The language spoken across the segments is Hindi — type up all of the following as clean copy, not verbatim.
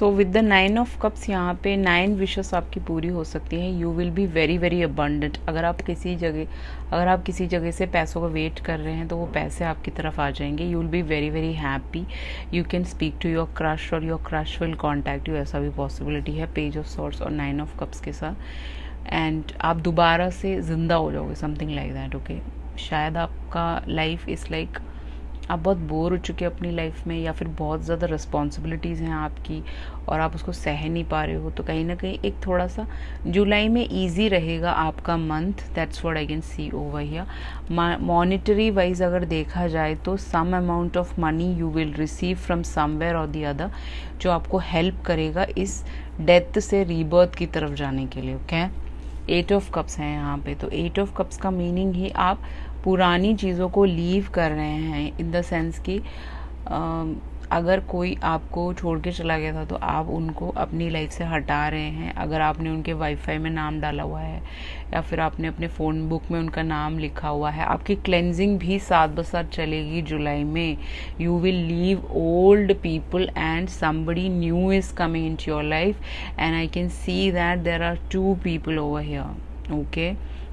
So with the 9 of cups यहाँ पे 9 विशेस आपकी पूरी हो सकती हैं. You will be very very abundant. अगर आप किसी जगह से पैसों का वेट कर रहे हैं तो वो पैसे आपकी तरफ आ जाएंगे. You will be very very happy. You can speak to your crush और your crush will contact you. ऐसा भी पॉसिबिलिटी है पेज ऑफ सॉर्ट्स और 9 ऑफ कप्स के साथ. एंड आप दोबारा से जिंदा हो जाओगे, समथिंग लाइक दैट. ओके, शायद आपका लाइफ इज़ लाइक आप बहुत बोर हो चुके हैं अपनी लाइफ में, या फिर बहुत ज़्यादा रिस्पॉन्सिबिलिटीज़ हैं आपकी और आप उसको सह नहीं पा रहे हो. तो कहीं ना कहीं एक थोड़ा सा जुलाई में ईजी रहेगा आपका month. That's what I can see over here. Monetary wise अगर देखा जाए तो sum amount of money you will receive from somewhere or the other, जो आपको हेल्प करेगा इस डेथ से रीबर्थ की तरफ जाने के लिए. ओके, 8 ऑफ कप्स हैं यहाँ पे. तो 8 ऑफ कप्स का मीनिंग ही आप पुरानी चीज़ों को लीव कर रहे हैं, इन द सेंस कि अगर कोई आपको छोड़ के चला गया था तो आप उनको अपनी लाइफ से हटा रहे हैं. अगर आपने उनके वाईफाई में नाम डाला हुआ है या फिर आपने अपने फ़ोन बुक में उनका नाम लिखा हुआ है, आपकी क्लेंजिंग भी साथ बसाथ चलेगी जुलाई में. You will leave old people and somebody new is coming into your life. And I can see that there are 2 people over here. Okay,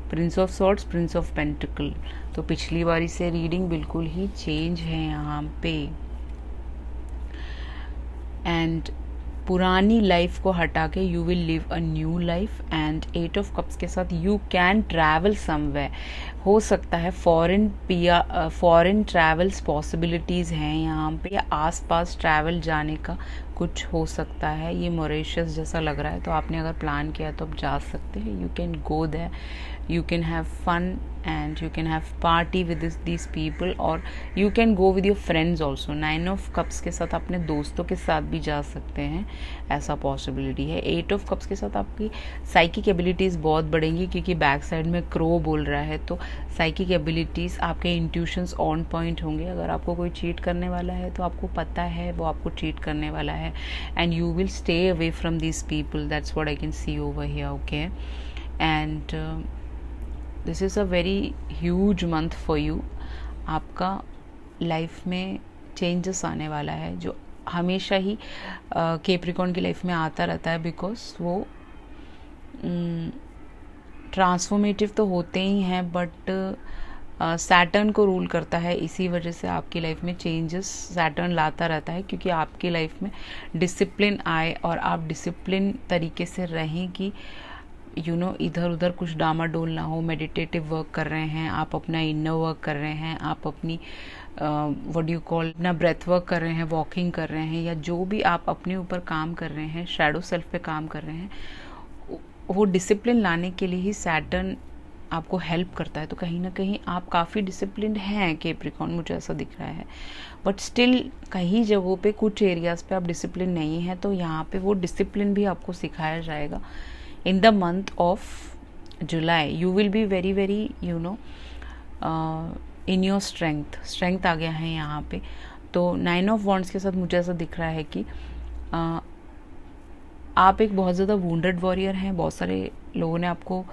prince of swords, prince of pentacles. तो पिछली बारी से रीडिंग बिल्कुल ही चेंज है यहाँ पे. एंड पुरानी लाइफ को हटा के you will live a new life. And 8 of cups के साथ यू कैन ट्रैवल समवेयर. हो सकता है फॉरेन ट्रैवल्स पॉसिबिलिटीज़ हैं यहाँ पे, या आसपास ट्रैवल जाने का कुछ हो सकता है. ये मॉरिशस जैसा लग रहा है, तो आपने अगर प्लान किया तो आप जा सकते हैं. You can go there, you can have fun and you can have party with these people, और you can go with your friends also. 9 of cups के साथ अपने दोस्तों के साथ भी जा सकते हैं, ऐसा पॉसिबिलिटी है. 8 of cups के साथ आपकी साइकिक एबिलिटीज़ बहुत बढ़ेंगी, क्योंकि बैक साइड में क्रो बोल रहा है. तो साइकिक एबिलिटीज़, आपके इंट्यूशंस ऑन पॉइंट होंगे. अगर आपको कोई चीट करने वाला है तो आपको पता है वो आपको चीट करने वाला है. And you will stay away from this people. That's what I can see over here. Okay, and this is a very huge month for you. आपका लाइफ में चेंजेस आने वाला है, जो हमेशा ही कैप्रिकॉर्न की लाइफ में आता रहता है, बिकॉज वो ट्रांसफॉर्मेटिव तो होते ही हैं, बट सैटर्न को रूल करता है. इसी वजह से आपकी लाइफ में चेंजेस सैटर्न लाता रहता है, क्योंकि आपकी लाइफ में डिसिप्लिन आए और आप डिसिप्लिन तरीके से रहें कि इधर उधर कुछ डामाडोल ना हो. मेडिटेटिव वर्क कर रहे हैं आप, अपना इनर वर्क कर रहे हैं आप, अपनी व्हाट यू कॉल अपना ब्रेथ वर्क कर रहे हैं, वॉकिंग कर रहे हैं, या जो भी आप अपने ऊपर काम कर रहे हैं, शैडो सेल्फ पे काम कर रहे हैं, वो डिसिप्लिन लाने के लिए ही सैटर्न आपको हेल्प करता है. तो कहीं ना कहीं आप काफ़ी डिसिप्लिन्ड हैं कैप्रिकॉर्न, मुझे ऐसा दिख रहा है. बट स्टिल कहीं जगहों पे कुछ एरियाज़ पे आप डिसिप्लिन नहीं हैं, तो यहाँ पे वो डिसिप्लिन भी आपको सिखाया जाएगा. In the month of July, you will be very very in your strength आ गया है यहाँ पे. तो 9 of Wands के साथ मुझे ऐसा दिख रहा है कि आप एक बहुत ज़्यादा wounded warrior हैं. बहुत सारे लोगों ने आपको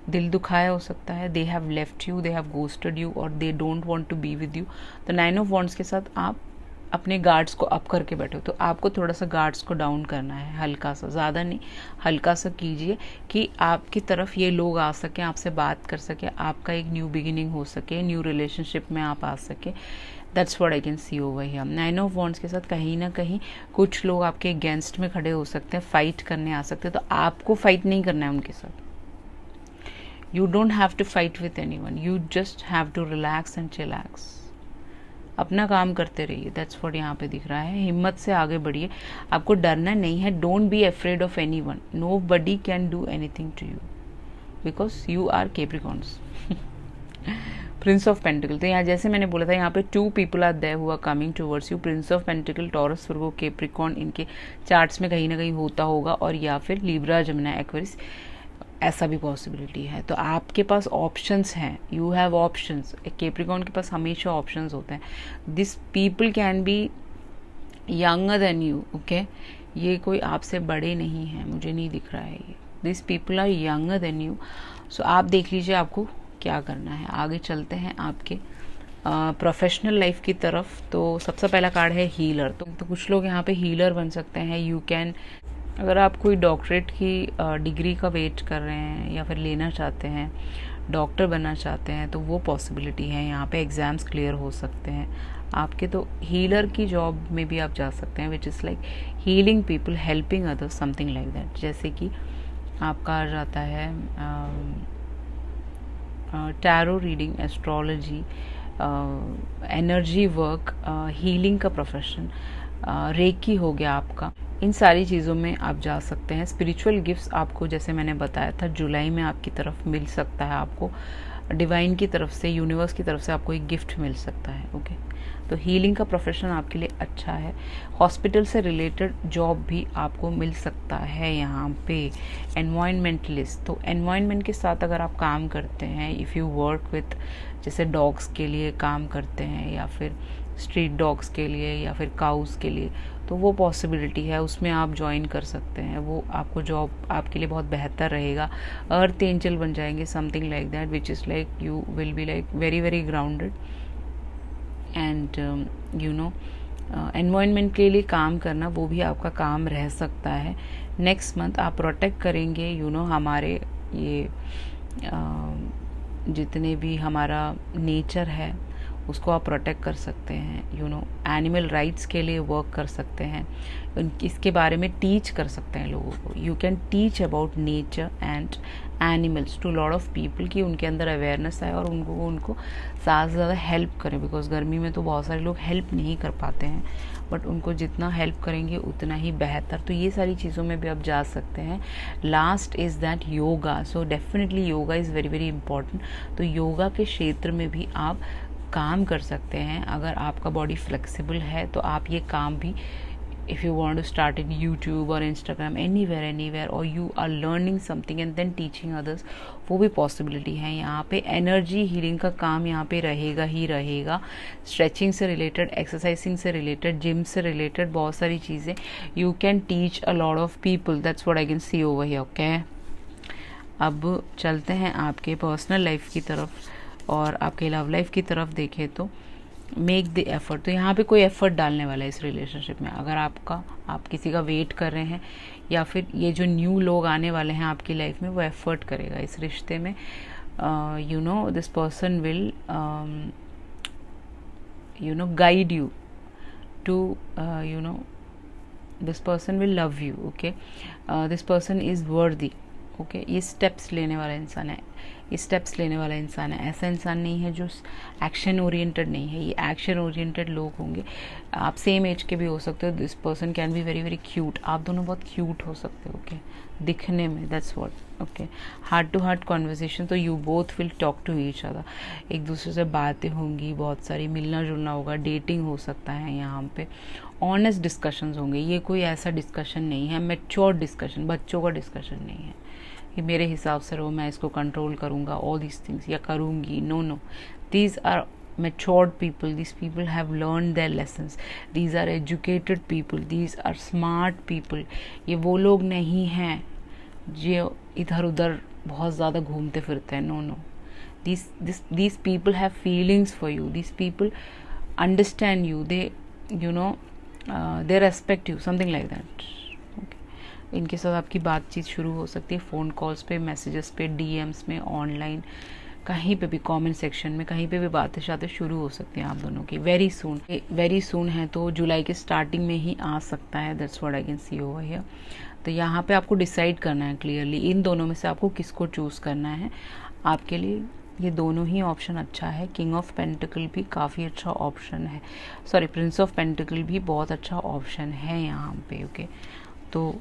दिल दुखाया हो सकता है. they have left you, they have ghosted you, और they don't want to be with you. तो 9 of Wands के साथ आप अपने गार्ड्स को अप करके बैठो. तो आपको थोड़ा सा गार्ड्स को डाउन करना है, हल्का सा, ज़्यादा नहीं, हल्का सा कीजिए, कि आपकी तरफ ये लोग आ सकें, आपसे बात कर सके, आपका एक न्यू बिगिनिंग हो सके, न्यू रिलेशनशिप में आप आ सके. That's what I can see over here. 9 of wands के साथ कहीं ना कहीं कुछ लोग आपके अगेंस्ट में खड़े हो सकते हैं, फाइट करने आ सकते हैं. तो आपको फाइट नहीं करना है उनके साथ. You don't have to fight with anyone, you just have to relax and chillax. अपना काम करते रहिए. दैट्स व्हाट यहाँ पे दिख रहा है. हिम्मत से आगे बढ़िए, आपको डरना नहीं है. Don't be afraid of anyone. Nobody can do anything to you because you are Capricorns. Prince of pentacles. तो यहाँ जैसे मैंने बोला था, यहाँ पे 2 people are there who are coming towards you. Prince of pentacles, Taurus, Virgo, Capricorn, इनके चार्ट्स में कहीं ना कहीं होता होगा, और या फिर लिब्रा, जमुना, एक्वेरियस, ऐसा भी पॉसिबिलिटी है. तो आपके पास ऑप्शंस हैं, यू हैव ऑप्शंस. एक कैप्रिकॉर्न के पास हमेशा ऑप्शंस होते हैं. This people can be younger than you. Okay, ये कोई आपसे बड़े नहीं हैं, मुझे नहीं दिख रहा है ये. This people are younger than you. So आप देख लीजिए आपको क्या करना है. आगे चलते हैं आपके प्रोफेशनल लाइफ की तरफ, तो सबसे पहला कार्ड है हीलर। तो कुछ लोग यहाँ पे हीलर बन सकते हैं। यू कैन, अगर आप कोई डॉक्टरेट की डिग्री का वेट कर रहे हैं या फिर लेना चाहते हैं, डॉक्टर बनना चाहते हैं, तो वो पॉसिबिलिटी है। यहाँ पे एग्ज़ाम्स क्लियर हो सकते हैं आपके। तो हीलर की जॉब में भी आप जा सकते हैं, विच is like healing people, helping others, something like that. जैसे कि आपका आ जाता है tarot reading, astrology, energy work, healing का प्रोफेशन, रेकी हो गया आपका। इन सारी चीज़ों में आप जा सकते हैं। स्पिरिचुअल गिफ्ट्स आपको, जैसे मैंने बताया था, जुलाई में आपकी तरफ मिल सकता है। आपको डिवाइन की तरफ से, यूनिवर्स की तरफ से आपको एक गिफ्ट मिल सकता है। ओके, तो हीलिंग का प्रोफेशन आपके लिए अच्छा है। हॉस्पिटल से रिलेटेड जॉब भी आपको मिल सकता है यहाँ पे। एनवायरमेंटलिस्ट, तो एनवायरनमेंट के साथ अगर आप काम करते हैं, इफ़ यू वर्क विथ, जैसे डॉग्स के लिए काम करते हैं या फिर स्ट्रीट डॉग्स के लिए या फिर काउस के लिए, तो वो पॉसिबिलिटी है, उसमें आप ज्वाइन कर सकते हैं। वो आपको जॉब आपके लिए बहुत बेहतर रहेगा। अर्थ एंजल बन जाएंगे, something like that, which is like you will be like very very grounded and you know environment के लिए काम करना, वो भी आपका काम रह सकता है। नेक्स्ट मंथ आप प्रोटेक्ट करेंगे हमारे ये जितने भी हमारा नेचर है उसको आप प्रोटेक्ट कर सकते हैं। एनिमल राइट्स के लिए वर्क कर सकते हैं, इसके बारे में टीच कर सकते हैं लोगों को। You can teach about nature and animals to lot of people, कि उनके अंदर अवेयरनेस आए और उनको ज़्यादा से ज़्यादा हेल्प करें। बिकॉज गर्मी में तो बहुत सारे लोग हेल्प नहीं कर पाते हैं, बट उनको जितना हेल्प करेंगे उतना ही बेहतर। तो ये सारी चीज़ों में भी आप जा सकते हैं। Last is that yoga. So definitely yoga is very very important. तो योगा के क्षेत्र में भी आप काम कर सकते हैं। अगर आपका बॉडी फ्लेक्सिबल है तो आप ये काम भी, if you want to start in YouTube और इंस्टाग्राम, एनीवेयर और you are learning something and then teaching others, वो भी पॉसिबिलिटी है। यहाँ पे एनर्जी हीलिंग का काम यहाँ पे रहेगा ही रहेगा। स्ट्रेचिंग से रिलेटेड, एक्सरसाइजिंग से रिलेटेड, जिम से रिलेटेड बहुत सारी चीज़ें you can teach a lot of people. That's what I can see over here. Okay, अब चलते हैं आपके पर्सनल लाइफ की तरफ और आपके लव लाइफ की तरफ देखें तो मेक द एफर्ट। तो यहाँ पे कोई एफर्ट डालने वाला है इस रिलेशनशिप में। अगर आप किसी का वेट कर रहे हैं या फिर ये जो न्यू लोग आने वाले हैं आपकी लाइफ में, वो एफर्ट करेगा इस रिश्ते में। This person will guide you to this person will love you. Okay, this person is worthy. Okay, ये स्टेप्स लेने वाला इंसान है, ऐसा इंसान नहीं है जो एक्शन ओरिएंटेड नहीं है, ये एक्शन ओरिएंटेड लोग होंगे। आप सेम एज के भी हो सकते हो। This person can be very very cute, आप दोनों बहुत क्यूट हो सकते हो। ओके, दिखने में, that's what. Okay, heart to heart conversation, तो you both will talk to each other, एक दूसरे से बातें होंगी, बहुत सारी मिलना जुलना होगा, डेटिंग हो सकता है। यहाँ पे ऑनेस्ट डिस्कशंस होंगे। ये कोई ऐसा डिस्कशन नहीं है मैच्योर डिस्कशन, बच्चों का डिस्कशन नहीं है कि मेरे हिसाब से रहो, मैं इसको कंट्रोल करूँगा, ऑल दीज थिंग्स, या करूँगी। No, these are matured people. These people have learned their lessons. These are educated people. These are smart people. ये वो लोग नहीं हैं जो इधर उधर बहुत ज़्यादा घूमते फिरते हैं। No, these people have feelings for you. These people understand you. They they respect you, something like that. इनके साथ आपकी बातचीत शुरू हो सकती है फ़ोन कॉल्स पे, मैसेजेस पे, डीएम्स में, ऑनलाइन, कहीं पे भी, कमेंट सेक्शन में, कहीं पे भी बातें शातें शुरू हो सकती हैं आप दोनों की। वेरी सून है तो जुलाई के स्टार्टिंग में ही आ सकता है। That's what I can see over here. तो यहाँ पे आपको डिसाइड करना है क्लियरली इन दोनों में से आपको किसको चूज़ करना है। आपके लिए ये दोनों ही ऑप्शन अच्छा है। किंग ऑफ पेंटिकल भी काफ़ी अच्छा ऑप्शन है, सॉरी प्रिंस ऑफ पेंटिकल भी बहुत अच्छा ऑप्शन है यहाँ पे। ओके, तो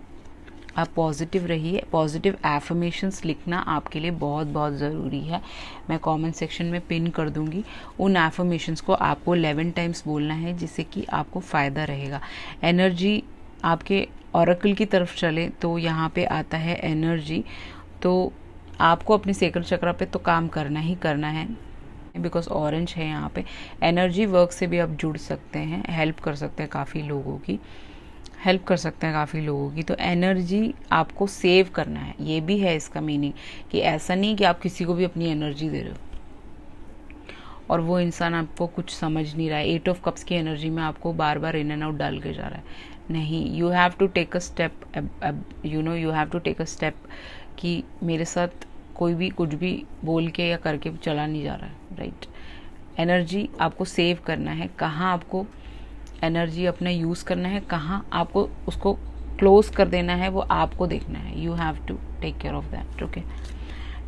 आप पॉजिटिव रहिए। पॉजिटिव एफर्मेशंस लिखना आपके लिए बहुत बहुत ज़रूरी है। मैं कमेंट सेक्शन में पिन कर दूंगी। उन एफर्मेशंस को आपको 11 टाइम्स बोलना है, जिससे कि आपको फ़ायदा रहेगा। एनर्जी आपके ऑरेकल की तरफ चले तो यहाँ पे आता है एनर्जी, तो आपको अपने सेकंड चक्र पे तो काम करना ही करना है, बिकॉज ऑरेंज है यहाँ पे। एनर्जी वर्क से भी आप जुड़ सकते हैं, हेल्प कर सकते हैं काफ़ी लोगों की, तो एनर्जी आपको सेव करना है। ये भी है इसका मीनिंग कि ऐसा नहीं कि आप किसी को भी अपनी एनर्जी दे रहे हो। और वो इंसान आपको कुछ समझ नहीं रहा है, 8 ऑफ कप्स की एनर्जी में आपको बार बार इन एंड आउट डाल के जा रहा है। नहीं, you have to take a step, you have to take a step कि मेरे साथ कोई भी कुछ भी बोल के या करके चला नहीं जा रहा है, राइट। एनर्जी आपको सेव करना है, कहाँ आपको एनर्जी अपना यूज़ करना है, कहाँ आपको उसको क्लोज कर देना है, वो आपको देखना है। You have to take care of that, okay.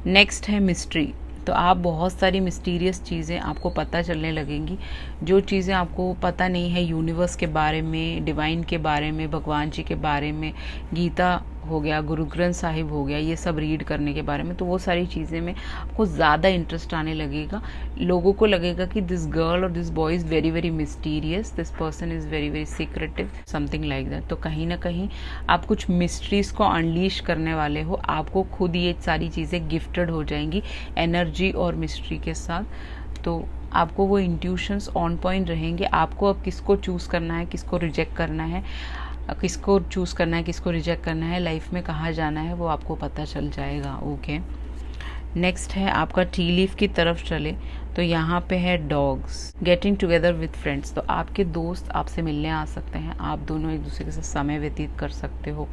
Next है मिस्ट्री। तो आप बहुत सारी मिस्टीरियस चीज़ें आपको पता चलने लगेंगी, जो चीज़ें आपको पता नहीं है यूनिवर्स के बारे में, डिवाइन के बारे में, भगवान जी के बारे में, गीता हो गया, गुरु ग्रंथ साहिब हो गया, ये सब रीड करने के बारे में। तो वो सारी चीज़ें में आपको ज़्यादा इंटरेस्ट आने लगेगा। लोगों को लगेगा कि दिस गर्ल और this boy is very very mysterious, this person is very very secretive, something like that. तो कहीं ना कहीं आप कुछ मिस्ट्रीज को अनलीश करने वाले हो, आपको खुद ये सारी चीज़ें गिफ्टेड हो जाएंगी एनर्जी और मिस्ट्री के साथ। तो आपको वो इंट्यूशंस ऑन पॉइंट रहेंगे। आपको अब किसको चूज़ करना है, किसको रिजेक्ट करना है, किसको चूज़ करना है, किसको रिजेक्ट करना है, लाइफ में कहाँ जाना है, वो आपको पता चल जाएगा, ओके। नेक्स्ट है आपका टी लीफ की तरफ चले तो यहाँ पे है dogs, getting together with friends. तो आपके दोस्त आपसे मिलने आ सकते हैं, आप दोनों एक दूसरे के साथ समय व्यतीत कर सकते हो।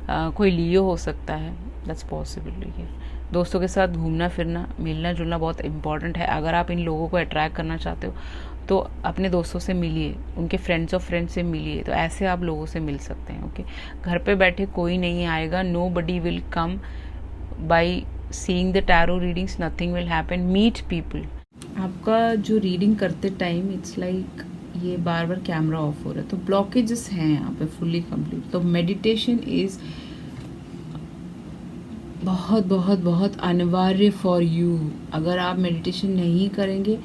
कोई लियो हो सकता है, दैट्स पॉसिबल। दोस्तों के साथ घूमना फिरना, मिलना जुलना बहुत इंपॉर्टेंट है। अगर आप इन लोगों को अट्रैक्ट करना चाहते हो तो अपने दोस्तों से मिलिए, उनके फ्रेंड्स ऑफ फ्रेंड्स से मिलिए, तो ऐसे आप लोगों से मिल सकते हैं, ओके। घर पे बैठे कोई नहीं आएगा, nobody will come by seeing the tarot readings, nothing will happen, meet people. आपका जो रीडिंग करते टाइम इट्स लाइक ये बार बार कैमरा ऑफ हो रहा है, तो ब्लॉकेजेस हैं यहाँ पे फुल्ली कंप्लीट। तो मेडिटेशन इज बहुत बहुत बहुत अनिवार्य फॉर यू। अगर आप मेडिटेशन नहीं करेंगे,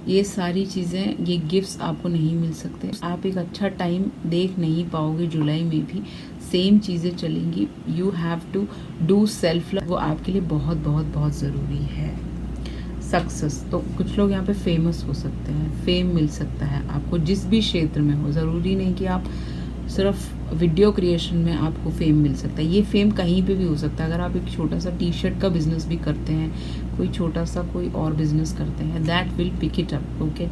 ये सारी चीज़ें, ये गिफ्ट्स आपको नहीं मिल सकते। आप एक अच्छा टाइम देख नहीं पाओगे। जुलाई में भी सेम चीज़ें चलेंगी। You have to do self love, वो आपके लिए बहुत बहुत बहुत ज़रूरी है। सक्सेस, तो कुछ लोग यहाँ पे फेमस हो सकते हैं, फेम मिल सकता है आपको जिस भी क्षेत्र में हो। ज़रूरी नहीं कि आप सिर्फ वीडियो क्रिएशन में आपको फेम मिल सकता है, ये फेम कहीं पे भी हो सकता है। अगर आप एक छोटा सा टी शर्ट का बिजनेस भी करते हैं, कोई छोटा सा कोई और बिजनेस करते हैं, that will pick it up, okay,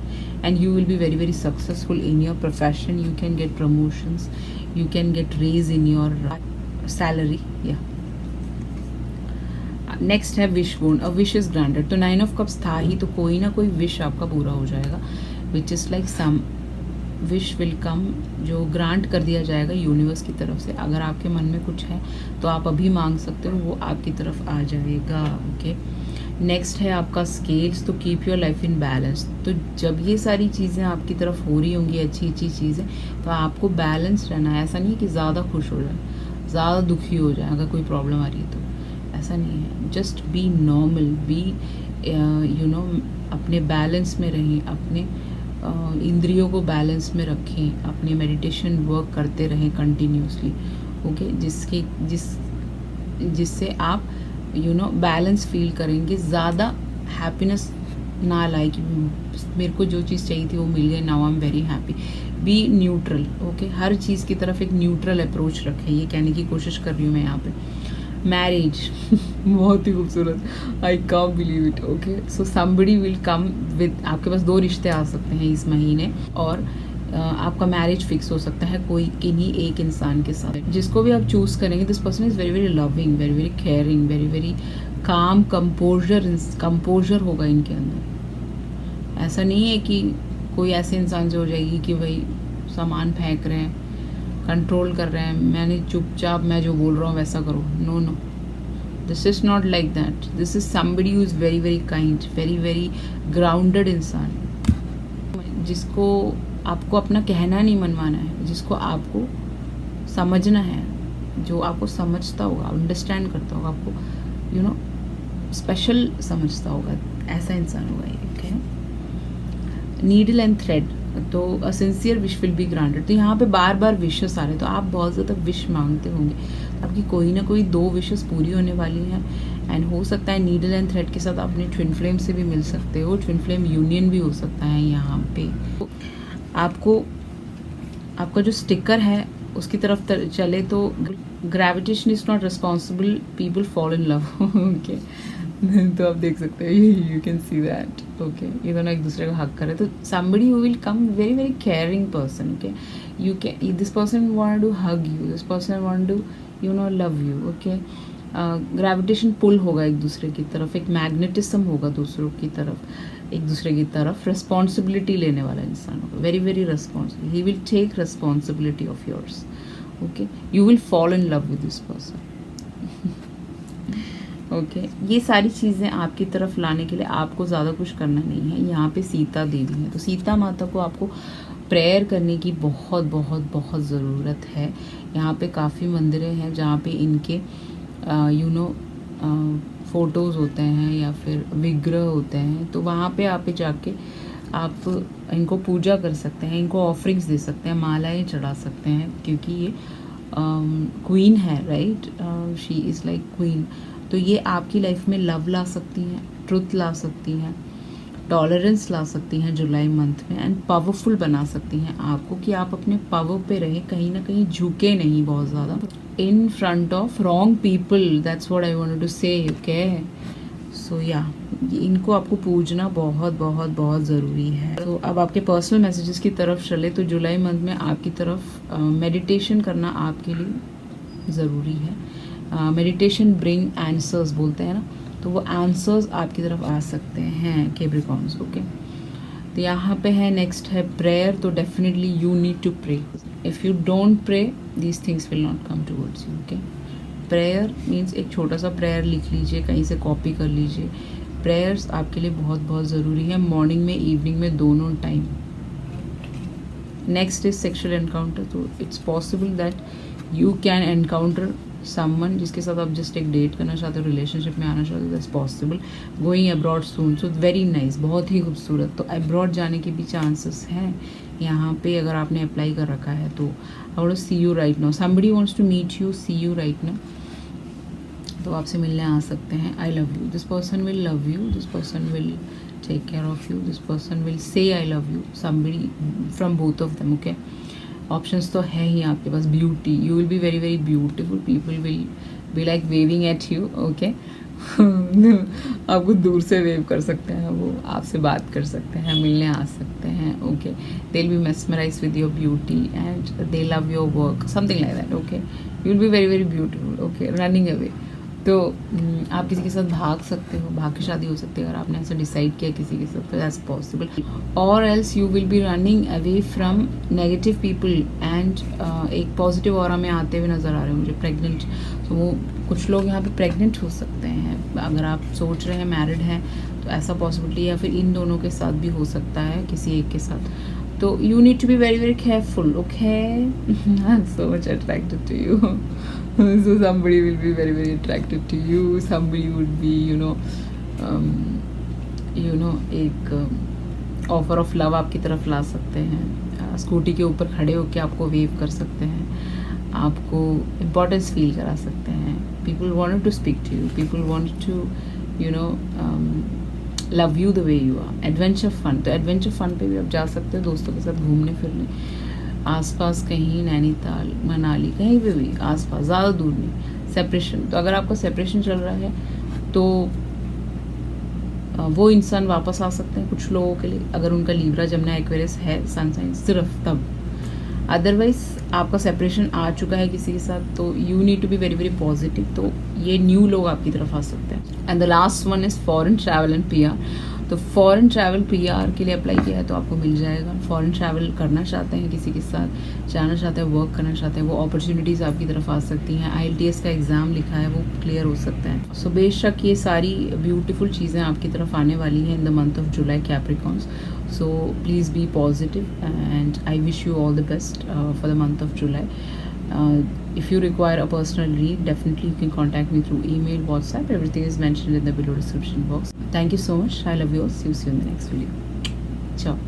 and you will be very very successful in your profession. You can get promotions, you can get raise in your salary, yeah. Next है wish wound, a wish is granted. तो 9 ऑफ कप्स था ही, तो कोई ना कोई विश आपका पूरा हो जाएगा, which is like some wish will come, जो ग्रांट कर दिया जाएगा यूनिवर्स की तरफ से। अगर आपके मन में कुछ है तो आप अभी मांग सकते हो, वो आपकी तरफ आ जाएगा, ओके। नेक्स्ट है आपका स्केल्स, तो keep your life in balance. तो जब ये सारी चीज़ें आपकी तरफ हो रही होंगी, अच्छी अच्छी चीज़ें, तो आपको बैलेंस रहना है। ऐसा नहीं है कि ज़्यादा खुश हो जाए, ज़्यादा दुखी हो जाए अगर कोई प्रॉब्लम आ रही है, तो ऐसा नहीं है। Just be normal, be you no, अपने बैलेंस में रहें, अपने इंद्रियों को बैलेंस में रखें, अपने मेडिटेशन वर्क करते रहें कंटिन्यूसली, ओके, जिससे आप बैलेंस फील करेंगे। ज़्यादा हैप्पीनेस ना लाए कि मेरे को जो चीज़ चाहिए थी वो मिल गई, now I am very happy. Be neutral, okay, हर चीज़ की तरफ एक न्यूट्रल अप्रोच रखें, ये कहने की कोशिश कर रही हूँ मैं यहाँ पे। मैरिज बहुत ही खूबसूरत, I can't believe it, okay. So somebody will come with, आपके पास 2 रिश्ते आ सकते हैं इस महीने, और आपका मैरिज फिक्स हो सकता है कोई किन्हीं एक इंसान के साथ। जिसको भी आप चूज़ करेंगे, this person is very very loving, very very caring, very very calm, composer होगा इनके अंदर। ऐसा नहीं है कि कोई ऐसे इंसान से हो जाएगी कि भाई सामान फेंक रहे हैं, कंट्रोल कर रहे हैं, मैंने चुपचाप मैं जो बोल रहा हूँ वैसा करो। No no, this is not like that. This is somebody who is very very kind, very very grounded इंसान, जिसको आपको अपना कहना नहीं मनवाना है, जिसको आपको समझना है, जो आपको समझता होगा, अंडरस्टैंड करता होगा, आपको स्पेशल समझता होगा, ऐसा इंसान होगा ये, ओके। नीडल एंड थ्रेड, तो अ sincere wish will be granted. तो यहाँ पे बार बार विशेस आ रहे हैं, तो आप बहुत ज़्यादा विश मांगते होंगे, तो आपकी कोई ना कोई 2 विशेस पूरी होने वाली हैं। एंड हो सकता है नीडल एंड थ्रेड के साथ अपने ट्विन फ्लेम से भी मिल सकते हो, ट्विन फ्लेम यूनियन भी हो सकता है यहाँ पे। आपका जो स्टिकर है उसकी तरफ चले तो gravitation is not responsible, people fall in love, okay. तो आप देख सकते हो, you can see that, okay, ये दोनों एक दूसरे को हक करे तो somebody who will come very very caring person. Okay, you can, this person want to hug you, this person want to love you. Okay, gravitation pull होगा एक दूसरे की तरफ, एक मैग्नेटिज्म होगा दूसरों की तरफ, एक दूसरे की तरफ. रिस्पॉन्सिबिलिटी लेने वाला इंसान होगा, very very responsible. He will take responsibility of yours. Okay, you will fall in love with this person. Okay, ये सारी चीज़ें आपकी तरफ लाने के लिए आपको ज़्यादा कुछ करना नहीं है. यहाँ पे सीता देवी है, तो सीता माता को आपको प्रेयर करने की बहुत बहुत बहुत ज़रूरत है. यहाँ पे काफ़ी मंदिरें हैं जहाँ पे इनके फ़ोटोज़ होते हैं या फिर विग्रह होते हैं, तो वहाँ पे आप जाके आप इनको पूजा कर सकते हैं, इनको ऑफरिंग्स दे सकते हैं, मालाएं चढ़ा सकते हैं, क्योंकि ये क्वीन है, right. She is like queen. तो ये आपकी लाइफ में लव ला सकती हैं, ट्रुथ ला सकती हैं, टॉलरेंस ला सकती हैं जुलाई मंथ में, एंड पावरफुल बना सकती हैं आपको कि आप अपने पावर पे रहें, कहीं ना कहीं झुके नहीं बहुत ज़्यादा in front of wrong people. That's what I wanted to say. Okay, so yeah इनको आपको पूजना बहुत बहुत बहुत ज़रूरी है. तो अब आपके पर्सनल मैसेजेस की तरफ चले तो जुलाई मंथ में आपकी तरफ मेडिटेशन करना आपके लिए ज़रूरी है. मेडिटेशन ब्रिंग आंसर्स बोलते हैं ना, तो वो आंसर्स आपकी तरफ आ सकते हैं कैप्रिकॉर्न्स. ओके, तो यहाँ पे है नेक्स्ट है प्रेयर. तो definitely you need to pray. If you don't pray these things will not come towards you. Okay, prayer means एक छोटा सा प्रेयर लिख लीजिए, कहीं से कॉपी कर लीजिए. प्रेयर्स आपके लिए बहुत बहुत ज़रूरी है, मॉर्निंग में इवनिंग में दोनों time. Next is sexual encounter. तो it's possible that you can encounter someone जिसके साथ आप जस्ट एक डेट करना चाहते हो, रिलेशनशिप में आना चाहते हो. That's possible. Going abroad soon, so very nice, बहुत ही खूबसूरत. तो अब्रॉड जाने के भी चांसेस हैं यहाँ पे अगर आपने अप्लाई कर रखा है तो. I want to see you right now, somebody wants to meet you, see you right now. तो आपसे मिलने आ सकते हैं. I love you, this person will love you, this person will take care of you, this person will say I love you, somebody from both of them. Okay, options तो है ही आपके पास. Beauty, you will be very very beautiful, people will be like waving at you. Okay, आपको दूर से वेव कर सकते हैं, वो आपसे बात कर सकते हैं, मिलने आ सकते हैं. Okay, they will be mesmerise with your beauty and they love your work, something like that. Okay, you will be very very beautiful. Okay, running away. तो आप किसी के साथ भाग सकते हो, भाग की शादी हो सकती है अगर आपने ऐसा डिसाइड किया किसी के साथ, तो दैट्स पॉसिबल. और else you will B running away from negative people and एक पॉजिटिव ऑरा में आते हुए नज़र आ रहे हैं मुझे. प्रेग्नेंट, तो वो कुछ लोग यहाँ पे प्रेग्नेंट हो सकते हैं. अगर आप सोच रहे हैं मैरिड हैं तो ऐसा पॉसिबिलिटी, या फिर इन दोनों के साथ भी हो सकता है, किसी एक के साथ. तो you need to be very very careful. Okay, I'm so much attracted to you. So somebody will be very very attracted to you. Somebody would be एक ऑफर ऑफ लव आपकी तरफ ला सकते हैं. स्कूटी के ऊपर खड़े होकर आपको वेव कर सकते हैं, आपको इम्पोर्टेंस फील करा सकते हैं. People wanted to speak to you, people wanted to love you the way you are. Adventure fun, तो एडवेंचर फन पे भी आप जा सकते हो दोस्तों के साथ घूमने फिरने, आसपास कहीं नैनीताल मनाली कहीं पे भी आसपास, ज़्यादा दूर नहीं. सेपरेशन, तो अगर आपका सेपरेशन चल रहा है तो वो इंसान वापस आ सकते हैं कुछ लोगों के लिए, अगर उनका लीब्रा जमना एक्वेरियस है सन साइन सिर्फ तब. अदरवाइज आपका सेपरेशन आ चुका है किसी के साथ तो you need to be very very positive. तो ये न्यू लोग आपकी तरफ आ सकते हैं. And the last one is foreign travel and PR. तो फॉरेन ट्रैवल पीआर के लिए अप्लाई किया है तो आपको मिल जाएगा. फॉरेन ट्रैवल करना चाहते हैं, किसी के साथ जाना चाहते हैं, वर्क करना चाहते हैं, वो अपॉर्चुनिटीज़ आपकी तरफ आ सकती हैं. IELTS का एग्ज़ाम लिखा है वो क्लियर हो सकता है. सो बेशक ये सारी ब्यूटीफुल चीज़ें आपकी तरफ आने वाली हैं in the month of July Capricorns. So please be positive and I wish you all the best for the month of July. If you require a personal read, definitely you can contact me through email, WhatsApp. Everything is mentioned in the below description box. Thank you so much. I love you all. See you soon in the next video. Ciao.